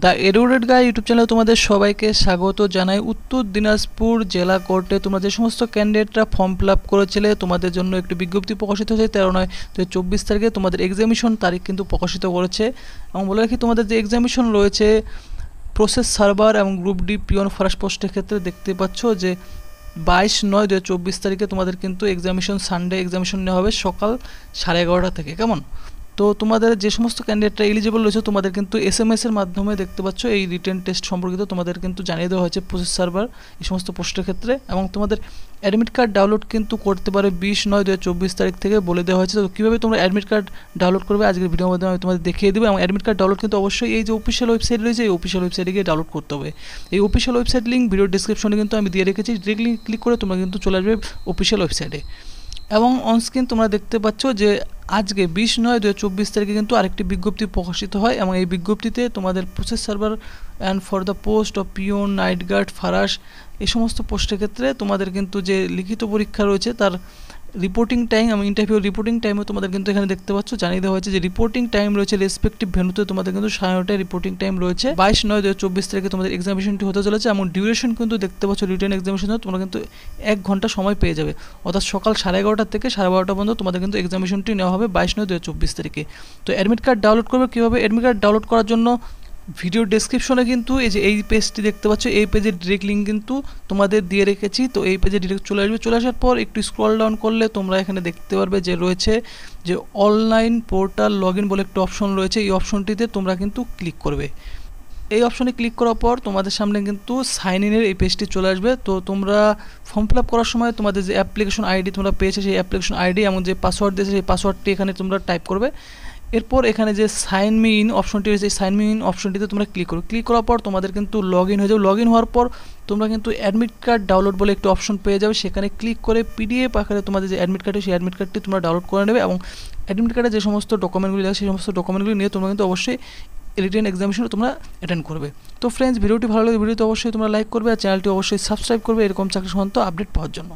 The educated guy YouTube চ্যানেলে তোমাদের সবাইকে স্বাগত জানাই। উত্তর দিনাজপুর জেলা কোর্টে তোমরা যে সমস্ত ক্যান্ডিডেটরা ফর্ম ফিল আপ করেছিলে তোমাদের জন্য একটি বিজ্ঞপ্তি প্রকাশিত হয়েছে 13/9/2024 তারিখে। তোমাদের এক্সামিশন তারিখ কিন্তু প্রকাশিত করেছে এবং বলে রাখি তোমাদের যে এক্সামিশন রয়েছে প্রসেস সার্ভার এবং গ্রুপ ডি পিওন ফরাস পোস্টের ক্ষেত্রে দেখতে পাচ্ছ যে 22/9/2024 তারিখে তোমাদের কিন্তু এক্সামিশন সানডে এক্সামিশন নেওয়া হবে সকাল 11:30 থেকে। কেমন? তো তোমাদের যে সমস্ত ক্যান্ডিডেটরা এলিজিবল রয়েছে তোমাদের কিন্তু SMS এর মাধ্যমে দেখতে পাচ্ছ এই রিটেন টেস্ট সম্পর্কিত তোমাদের কিন্তু জানিয়ে দেওয়া হয়েছে প্রসেস সার্ভার এই সমস্ত পোস্টের ক্ষেত্রে। এবং তোমাদের অ্যাডমিট কার্ড ডাউনলোড কিন্তু করতে পারে 20/9/2024 তারিখ থেকে বলে দেওয়া হয়েছে। তো কীভাবে তোমরা অ্যাডমিট কার্ড ডাউনলোড করবে আজকের ভিডিওর মাধ্যমে আমি তোমাদের দেখিয়ে দেবো। এবং অ্যাডমিট কার্ড ডাউনলোড কিন্তু অবশ্যই এই যে অফিসিয়াল ওয়েবসাইট রয়েছে এই অফিসিয়াল ওয়েবসাইটে গিয়ে ডাউনলোড করতে হবে। এই অফিসিয়াল ওয়েবসাইট লিঙ্ক ভিডিও ডিসক্রিপশনে কিন্তু আমি দিয়ে রেখেছি, ডিরেক্টলি ক্লিক করে তোমরা কিন্তু চলে আসবে অফিসিয়াল ওয়েবসাইটে। এবং অনস্ক্রিন তোমরা দেখতে পাচ্ছ যে আজকে 20/9/2024 তারিখে কিন্তু আরেকটি বিজ্ঞপ্তি প্রকাশিত হয় এবং এই বিজ্ঞপ্তিতে তোমাদের process server and for the post of peon, night guard, ফারাস এই সমস্ত পোস্টের ক্ষেত্রে তোমাদের কিন্তু যে লিখিত পরীক্ষা রয়েছে তার রিপোর্টিং টাইম এবং ইন্টারভিউ রিপোর্টিং টাইমও তোমাদের কিন্তু এখানে দেখতে পাচ্ছ জানিয়ে দেওয়া হয়েছে যে রিপোর্টিং টাইম রয়েছে রেসপেক্টিভ ভেন্যুতে তোমাদের কিন্তু 9:30 রিপোর্টিং টাইম রয়েছে। 22/9/2024 তারিখে তোমাদের এক্সামিনেশনটি হতে চলেছে এবং ডিউরেশন কিন্তু দেখতে পাচ্ছ রিটেন এক্সামিনেশনে তোমরা কিন্তু 1 ঘন্টা সময় পেয়ে যাবে, অর্থাৎ সকাল 11:30 থেকে 12:30 পর্যন্ত তোমাদের কিন্তু এক্সামিনেশনটি নেওয়া হবে 22/9/2024 তারিখে। তো অ্যাডমিট কার্ড ডাউনলোড করবে কীভাবে? অ্যাডমিট কার্ড ডাউনলোড করার জন্য ভিডিও ডেসক্রিপশনে কিন্তু এই যে এই পেজটি দেখতে পাচ্ছ এই পেজের ডিরেক্ট লিঙ্ক কিন্তু তোমাদের দিয়ে রেখেছি। তো এই পেজে ডিরেক্ট চলে আসবে, চলে আসার পর একটু স্ক্রল ডাউন করলে তোমরা এখানে দেখতে পারবে যে রয়েছে যে অনলাইন পোর্টাল লগ ইন বলে একটা অপশন রয়েছে, এই অপশনটিতে তোমরা কিন্তু ক্লিক করবে। এই অপশনে ক্লিক করার পর তোমাদের সামনে কিন্তু সাইন ইনের এই পেজটি চলে আসবে। তো তোমরা ফর্ম ফিল আপ করার সময় তোমাদের যে অ্যাপ্লিকেশন আইডি তোমরা পেয়েছে সেই অ্যাপ্লিকেশন আইডি এবং যে পাসওয়ার্ড দিয়েছে সেই পাসওয়ার্ডটি এখানে তোমরা টাইপ করবে। এরপর এখানে যে সাইন মি ইন অপশনটি রয়েছে এই সাইন মি ইন অপশনটিতে তোমরা ক্লিক করো। ক্লিক করার পর তোমাদের কিন্তু লগ ইন হয়ে যাবে। লগ ইন হওয়ার পর তোমরা কিন্তু অ্যাডমিট কার্ড ডাউনলোড বলে একটি অপশন পেয়ে যাবে, সেখানে ক্লিক করে PDF আকারে তোমাদের যে অ্যাডমিট কার্ড সেই অ্যাডমিট কার্ডটি তোমরা ডাউনলোড করে নেবে এবং অ্যাডমিট কার্ডে যে সমস্ত ডকুমেন্টগুলি লাগে সেই সমস্ত ডকুমেন্টগুলি নিয়ে তোমরা কিন্তু অবশ্যই রিটেন এক্সামিনেশনে তোমরা অ্যাটেন্ড করবে। তো ফ্রেন্ডস ভিডিওটি ভালো লাগে ভিডিওতে অবশ্যই তোমরা লাইক করবে আর চ্যানেলটি অবশ্যই সাবস্ক্রাইব করবে এরকম চাকরি সংক্রান্ত আপডেট পাওয়ার জন্য।